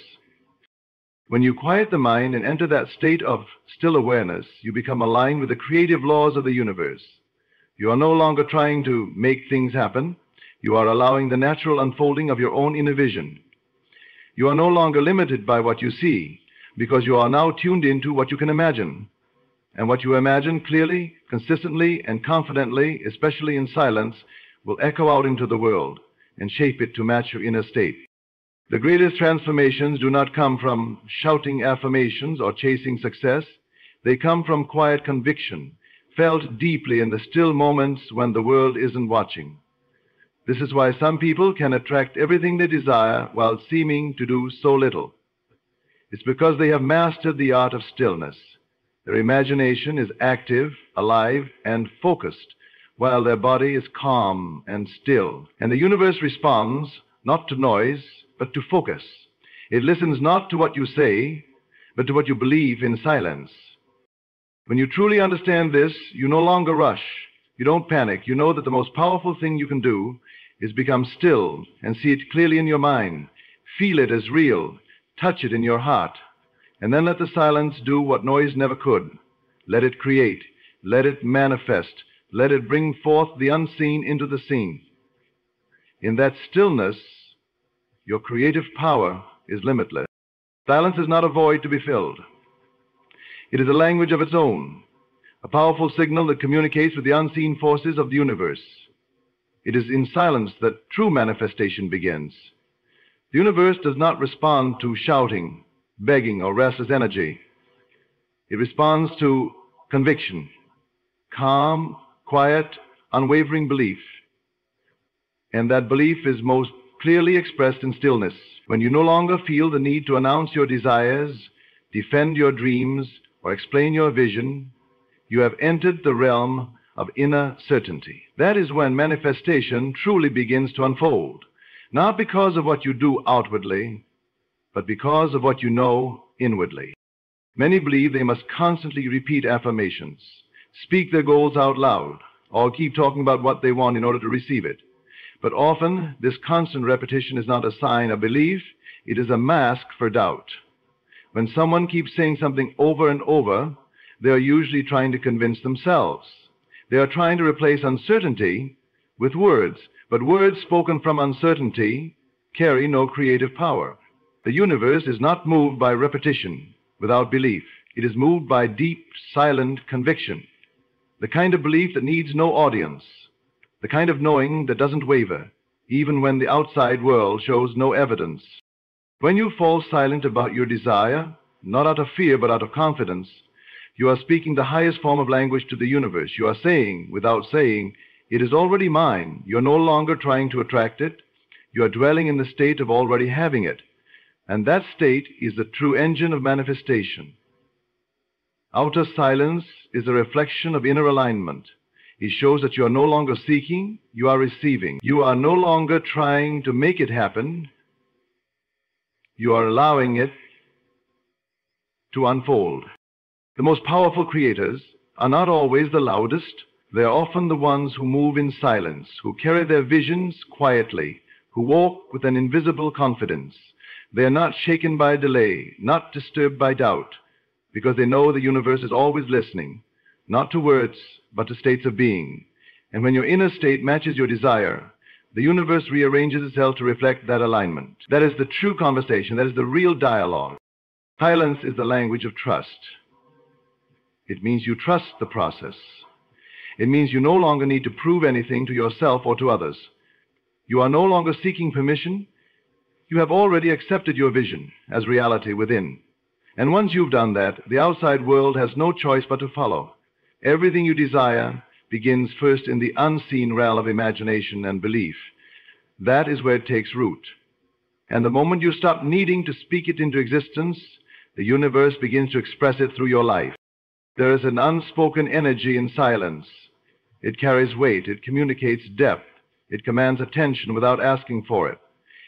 When you quiet the mind and enter that state of still awareness, you become aligned with the creative laws of the universe. You are no longer trying to make things happen. You are allowing the natural unfolding of your own inner vision. You are no longer limited by what you see, because you are now tuned into what you can imagine. And what you imagine clearly, consistently, and confidently, especially in silence, will echo out into the world and shape it to match your inner state. The greatest transformations do not come from shouting affirmations or chasing success. They come from quiet conviction, felt deeply in the still moments when the world isn't watching. This is why some people can attract everything they desire while seeming to do so little. It's because they have mastered the art of stillness. Their imagination is active, alive, and focused, while their body is calm and still. And the universe responds not to noise, but to focus. It listens not to what you say, but to what you believe in silence. When you truly understand this, you no longer rush. You don't panic. You know that the most powerful thing you can do is become still and see it clearly in your mind. Feel it as real. Touch it in your heart. And then let the silence do what noise never could. Let it create. Let it manifest. Let it bring forth the unseen into the seen. In that stillness, your creative power is limitless. Silence is not a void to be filled. It is a language of its own, a powerful signal that communicates with the unseen forces of the universe. It is in silence that true manifestation begins. The universe does not respond to shouting, begging, or restless energy. It responds to conviction, calm, quiet, unwavering belief. And that belief is most clearly expressed in stillness, when you no longer feel the need to announce your desires, defend your dreams, or explain your vision. You have entered the realm of inner certainty. That is when manifestation truly begins to unfold, not because of what you do outwardly, but because of what you know inwardly. Many believe they must constantly repeat affirmations, speak their goals out loud, or keep talking about what they want in order to receive it. But often, this constant repetition is not a sign of belief, it is a mask for doubt. When someone keeps saying something over and over, they are usually trying to convince themselves. They are trying to replace uncertainty with words, but words spoken from uncertainty carry no creative power. The universe is not moved by repetition without belief. It is moved by deep, silent conviction, the kind of belief that needs no audience, the kind of knowing that doesn't waver, even when the outside world shows no evidence. When you fall silent about your desire, not out of fear but out of confidence, you are speaking the highest form of language to the universe. You are saying, without saying, it is already mine. You are no longer trying to attract it. You are dwelling in the state of already having it. And that state is the true engine of manifestation. Outer silence is a reflection of inner alignment. It shows that you are no longer seeking, you are receiving. You are no longer trying to make it happen. You are allowing it to unfold. The most powerful creators are not always the loudest. They are often the ones who move in silence, who carry their visions quietly, who walk with an invisible confidence. They are not shaken by delay, not disturbed by doubt, because they know the universe is always listening, not to words, but to states of being. And when your inner state matches your desire, the universe rearranges itself to reflect that alignment. That is the true conversation. That is the real dialogue. Silence is the language of trust. It means you trust the process. It means you no longer need to prove anything to yourself or to others. You are no longer seeking permission. You have already accepted your vision as reality within. And once you've done that, the outside world has no choice but to follow. Everything you desire begins first in the unseen realm of imagination and belief. That is where it takes root. And the moment you stop needing to speak it into existence, the universe begins to express it through your life. There is an unspoken energy in silence. It carries weight. It communicates depth. It commands attention without asking for it.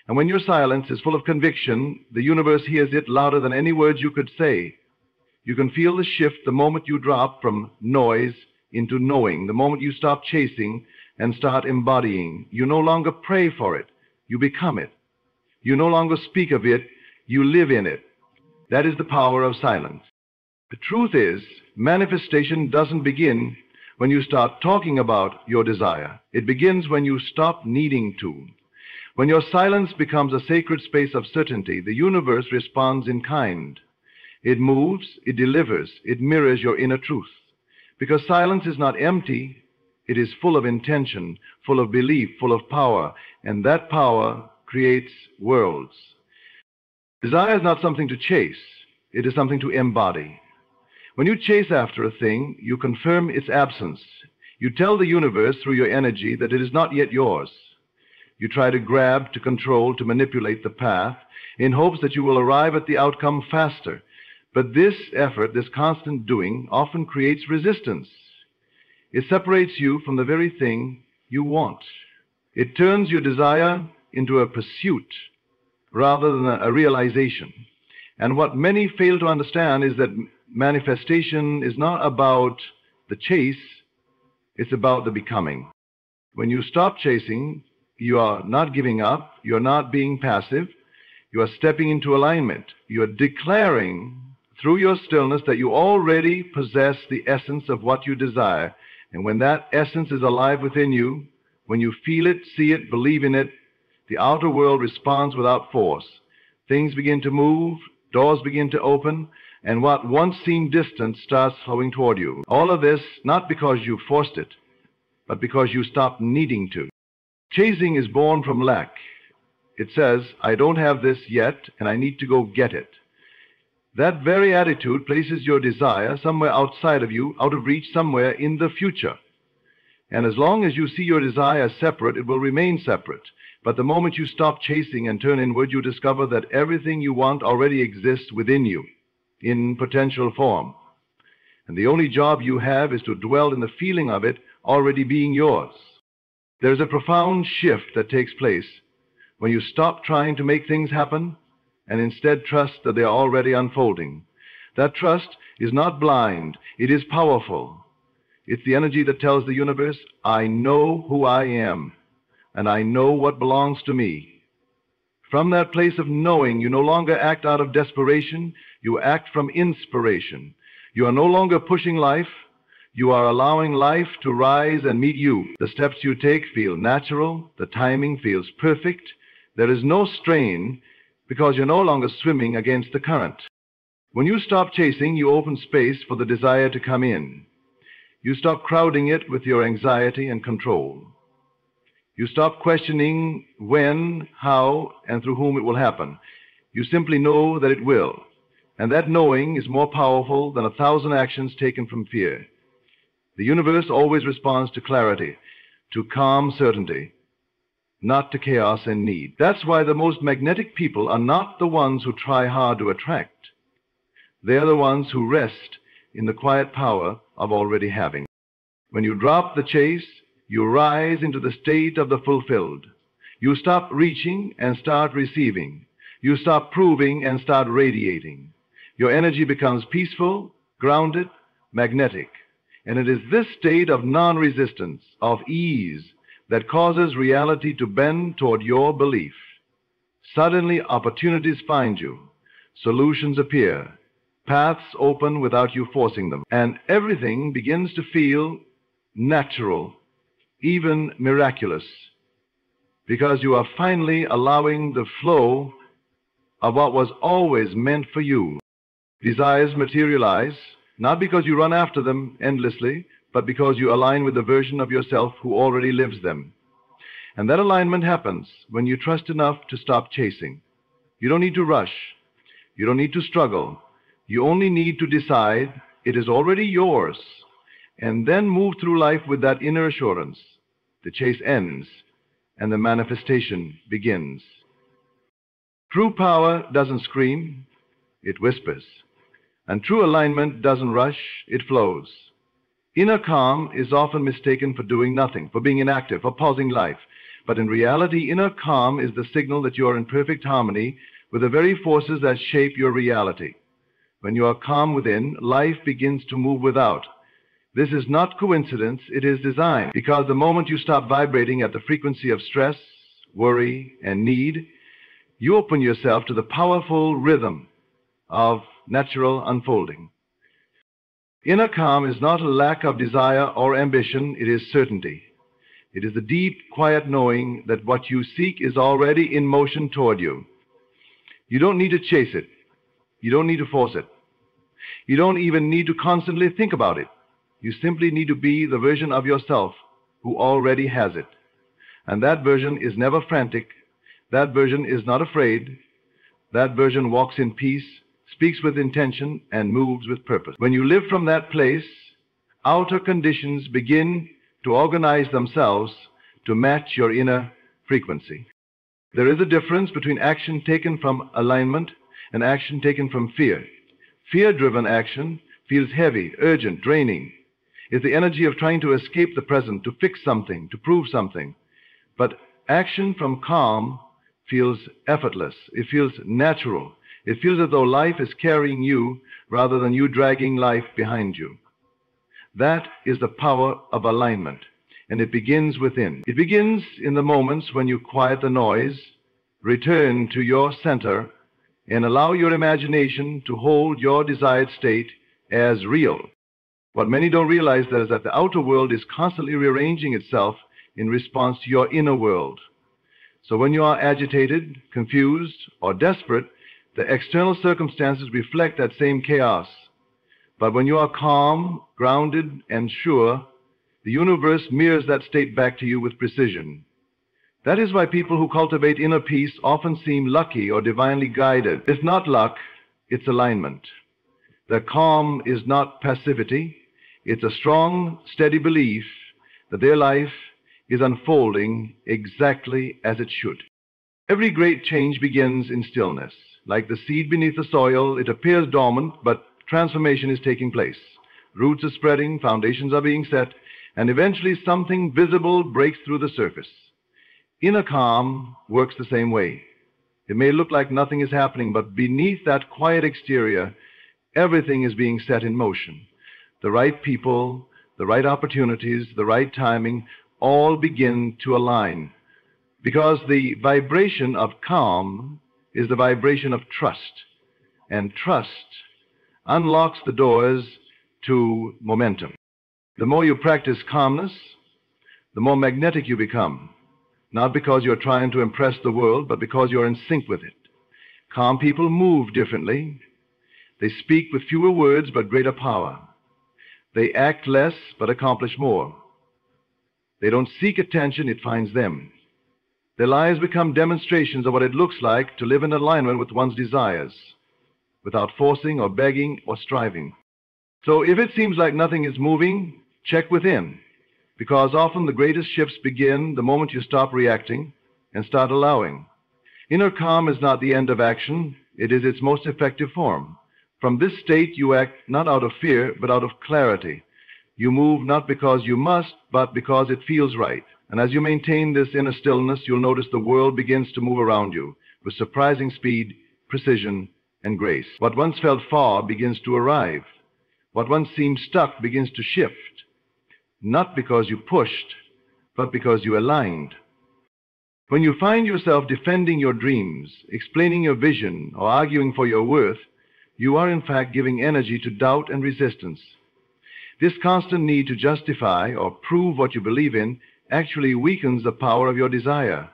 And when your silence is full of conviction, the universe hears it louder than any words you could say. You can feel the shift the moment you drop from noise into knowing, the moment you stop chasing and start embodying. You no longer pray for it. You become it. You no longer speak of it. You live in it. That is the power of silence. The truth is, manifestation doesn't begin when you start talking about your desire. It begins when you stop needing to. When your silence becomes a sacred space of certainty, the universe responds in kind. It moves, it delivers, it mirrors your inner truth. Because silence is not empty, it is full of intention, full of belief, full of power, and that power creates worlds. Desire is not something to chase, it is something to embody. When you chase after a thing, you confirm its absence. You tell the universe through your energy that it is not yet yours. You try to grab, to control, to manipulate the path in hopes that you will arrive at the outcome faster. But this effort, this constant doing, often creates resistance. It separates you from the very thing you want. It turns your desire into a pursuit rather than a realization. And what many fail to understand is that manifestation is not about the chase, it's about the becoming. When you stop chasing, you are not giving up, you're not being passive, you are stepping into alignment. You are declaring through your stillness that you already possess the essence of what you desire. And when that essence is alive within you, when you feel it, see it, believe in it, the outer world responds without force. Things begin to move, doors begin to open, and what once seemed distant starts flowing toward you. All of this not because you forced it, but because you stopped needing to. Chasing is born from lack. It says, I don't have this yet, and I need to go get it. That very attitude places your desire somewhere outside of you, out of reach, somewhere in the future. And as long as you see your desire separate, it will remain separate. But the moment you stop chasing and turn inward, you discover that everything you want already exists within you, in potential form. And the only job you have is to dwell in the feeling of it already being yours. There's a profound shift that takes place when you stop trying to make things happen and instead trust that they are already unfolding. That trust is not blind, it is powerful. It's the energy that tells the universe, I know who I am, and I know what belongs to me. From that place of knowing, you no longer act out of desperation, you act from inspiration. You are no longer pushing life, you are allowing life to rise and meet you. The steps you take feel natural, the timing feels perfect. There is no strain because you're no longer swimming against the current. When you stop chasing, you open space for the desire to come in. You stop crowding it with your anxiety and control. You stop questioning when, how, and through whom it will happen. You simply know that it will. And that knowing is more powerful than 1,000 actions taken from fear. The universe always responds to clarity, to calm certainty, not to chaos and need. That's why the most magnetic people are not the ones who try hard to attract. They are the ones who rest in the quiet power of already having. When you drop the chase, you rise into the state of the fulfilled. You stop reaching and start receiving. You stop proving and start radiating. Your energy becomes peaceful, grounded, magnetic. And it is this state of non-resistance, of ease, that causes reality to bend toward your belief. Suddenly, opportunities find you. Solutions appear. Paths open without you forcing them. And everything begins to feel natural, even miraculous, because you are finally allowing the flow of what was always meant for you. Desires materialize, not because you run after them endlessly, but because you align with the version of yourself who already lives them. And that alignment happens when you trust enough to stop chasing. You don't need to rush. You don't need to struggle. You only need to decide it is already yours, and then move through life with that inner assurance. The chase ends, and the manifestation begins. True power doesn't scream, it whispers. And true alignment doesn't rush, it flows. Inner calm is often mistaken for doing nothing, for being inactive, for pausing life. But in reality, inner calm is the signal that you are in perfect harmony with the very forces that shape your reality. When you are calm within, life begins to move without. This is not coincidence, it is design, because the moment you stop vibrating at the frequency of stress, worry, and need, you open yourself to the powerful rhythm of natural unfolding. Inner calm is not a lack of desire or ambition, it is certainty. It is the deep, quiet knowing that what you seek is already in motion toward you. You don't need to chase it. You don't need to force it. You don't even need to constantly think about it. You simply need to be the version of yourself who already has it. And that version is never frantic. That version is not afraid. That version walks in peace, speaks with intention, and moves with purpose. When you live from that place, outer conditions begin to organize themselves to match your inner frequency. There is a difference between action taken from alignment and action taken from fear. Fear-driven action feels heavy, urgent, draining. It's the energy of trying to escape the present, to fix something, to prove something. But action from calm feels effortless. It feels natural. It feels as though life is carrying you rather than you dragging life behind you. That is the power of alignment, and it begins within. It begins in the moments when you quiet the noise, return to your center, and allow your imagination to hold your desired state as real. What many don't realize is that the outer world is constantly rearranging itself in response to your inner world. So when you are agitated, confused, or desperate, the external circumstances reflect that same chaos. But when you are calm, grounded, and sure, the universe mirrors that state back to you with precision. That is why people who cultivate inner peace often seem lucky or divinely guided. It's not luck, it's alignment. The calm is not passivity. It's a strong, steady belief that their life is unfolding exactly as it should. Every great change begins in stillness. Like the seed beneath the soil, it appears dormant, but transformation is taking place. Roots are spreading, foundations are being set, and eventually something visible breaks through the surface. Inner calm works the same way. It may look like nothing is happening, but beneath that quiet exterior, everything is being set in motion. The right people, the right opportunities, the right timing, all begin to align. Because the vibration of calm is the vibration of trust. And trust unlocks the doors to momentum. The more you practice calmness, the more magnetic you become. Not because you're trying to impress the world, but because you're in sync with it. Calm people move differently. They speak with fewer words, but greater power. They act less, but accomplish more. They don't seek attention, it finds them. Their lives become demonstrations of what it looks like to live in alignment with one's desires, without forcing or begging or striving. So if it seems like nothing is moving, check within, because often the greatest shifts begin the moment you stop reacting and start allowing. Inner calm is not the end of action, it is its most effective form. From this state you act not out of fear, but out of clarity. You move not because you must, but because it feels right. And as you maintain this inner stillness, you'll notice the world begins to move around you with surprising speed, precision, and grace. What once felt far begins to arrive. What once seemed stuck begins to shift, not because you pushed, but because you aligned. When you find yourself defending your dreams, explaining your vision, or arguing for your worth, you are in fact giving energy to doubt and resistance. This constant need to justify or prove what you believe in actually weakens the power of your desire.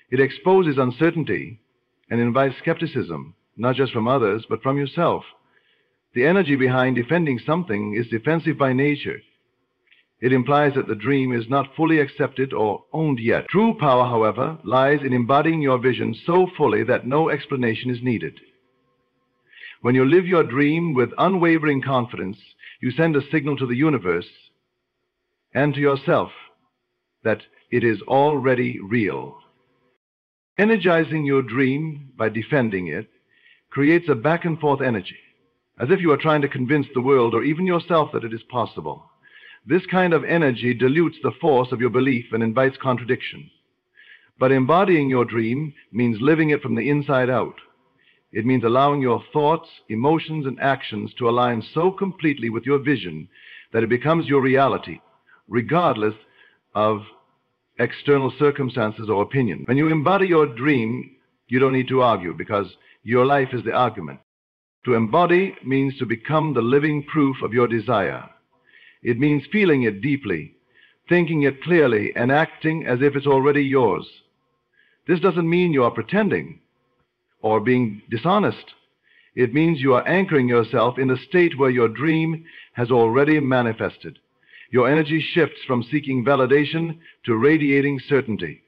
It exposes uncertainty and invites skepticism, not just from others, but from yourself. The energy behind defending something is defensive by nature. It implies that the dream is not fully accepted or owned yet. True power, however, lies in embodying your vision so fully that no explanation is needed. When you live your dream with unwavering confidence, you send a signal to the universe and to yourself that it is already real. Energizing your dream by defending it creates a back and forth energy, as if you are trying to convince the world or even yourself that it is possible. This kind of energy dilutes the force of your belief and invites contradiction. But embodying your dream means living it from the inside out. It means allowing your thoughts, emotions, and actions to align so completely with your vision that it becomes your reality, regardless of external circumstances or opinion. When you embody your dream, you don't need to argue because your life is the argument. To embody means to become the living proof of your desire. It means feeling it deeply, thinking it clearly, and acting as if it's already yours. This doesn't mean you are pretending or being dishonest. It means you are anchoring yourself in a state where your dream has already manifested. Your energy shifts from seeking validation to radiating certainty.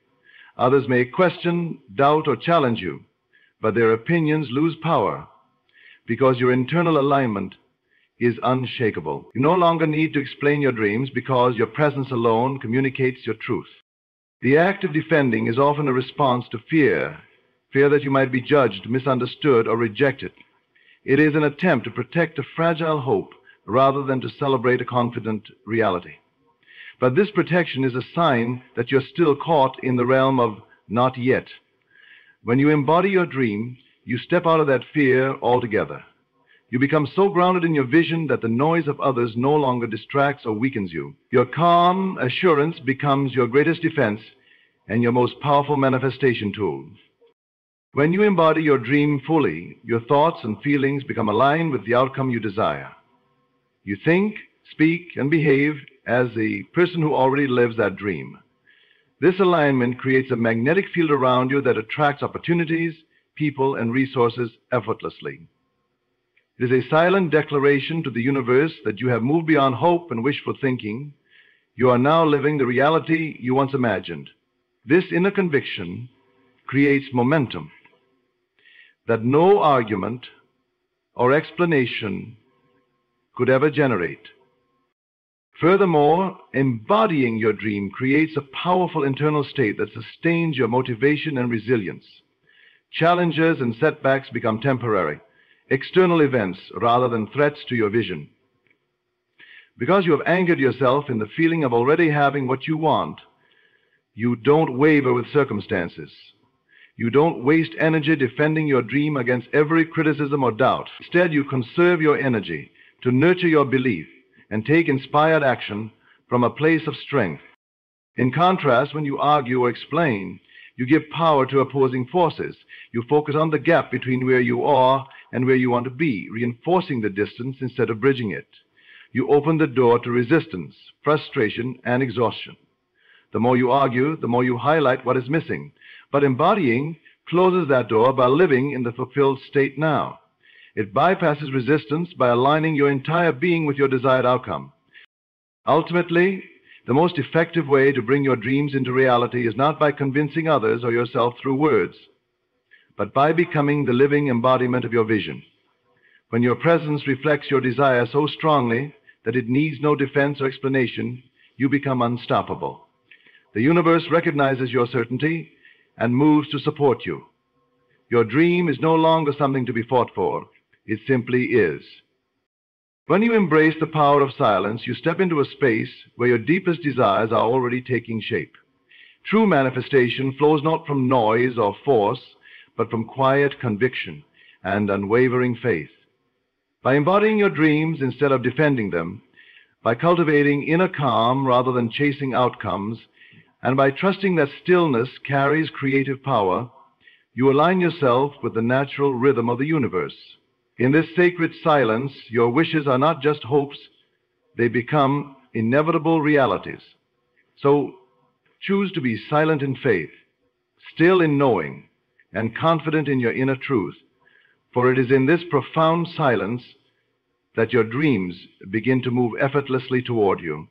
Others may question, doubt, or challenge you, but their opinions lose power because your internal alignment is unshakable. You no longer need to explain your dreams because your presence alone communicates your truth. The act of defending is often a response to fear that you might be judged, misunderstood, or rejected. It is an attempt to protect a fragile hope rather than to celebrate a confident reality. But this protection is a sign that you're still caught in the realm of not yet. When you embody your dream, you step out of that fear altogether. You become so grounded in your vision that the noise of others no longer distracts or weakens you. Your calm assurance becomes your greatest defense and your most powerful manifestation tool. When you embody your dream fully, your thoughts and feelings become aligned with the outcome you desire. You think, speak, and behave as the person who already lives that dream. This alignment creates a magnetic field around you that attracts opportunities, people, and resources effortlessly. It is a silent declaration to the universe that you have moved beyond hope and wishful thinking. You are now living the reality you once imagined. This inner conviction creates momentum that no argument or explanation could ever generate. Furthermore, embodying your dream creates a powerful internal state that sustains your motivation and resilience. Challenges and setbacks become temporary, external events rather than threats to your vision. Because you have anchored yourself in the feeling of already having what you want, you don't waver with circumstances. You don't waste energy defending your dream against every criticism or doubt. Instead, you conserve your energy to nurture your belief and take inspired action from a place of strength. In contrast, when you argue or explain, you give power to opposing forces. You focus on the gap between where you are and where you want to be, reinforcing the distance instead of bridging it. You open the door to resistance, frustration, and exhaustion. The more you argue, the more you highlight what is missing. But embodying closes that door by living in the fulfilled state now. It bypasses resistance by aligning your entire being with your desired outcome. Ultimately, the most effective way to bring your dreams into reality is not by convincing others or yourself through words, but by becoming the living embodiment of your vision. When your presence reflects your desire so strongly that it needs no defense or explanation, you become unstoppable. The universe recognizes your certainty and moves to support you. Your dream is no longer something to be fought for. It simply is. When you embrace the power of silence, you step into a space where your deepest desires are already taking shape. True manifestation flows not from noise or force, but from quiet conviction and unwavering faith. By embodying your dreams instead of defending them, by cultivating inner calm rather than chasing outcomes, and by trusting that stillness carries creative power, you align yourself with the natural rhythm of the universe. In this sacred silence, your wishes are not just hopes, they become inevitable realities. So choose to be silent in faith, still in knowing, and confident in your inner truth, for it is in this profound silence that your dreams begin to move effortlessly toward you.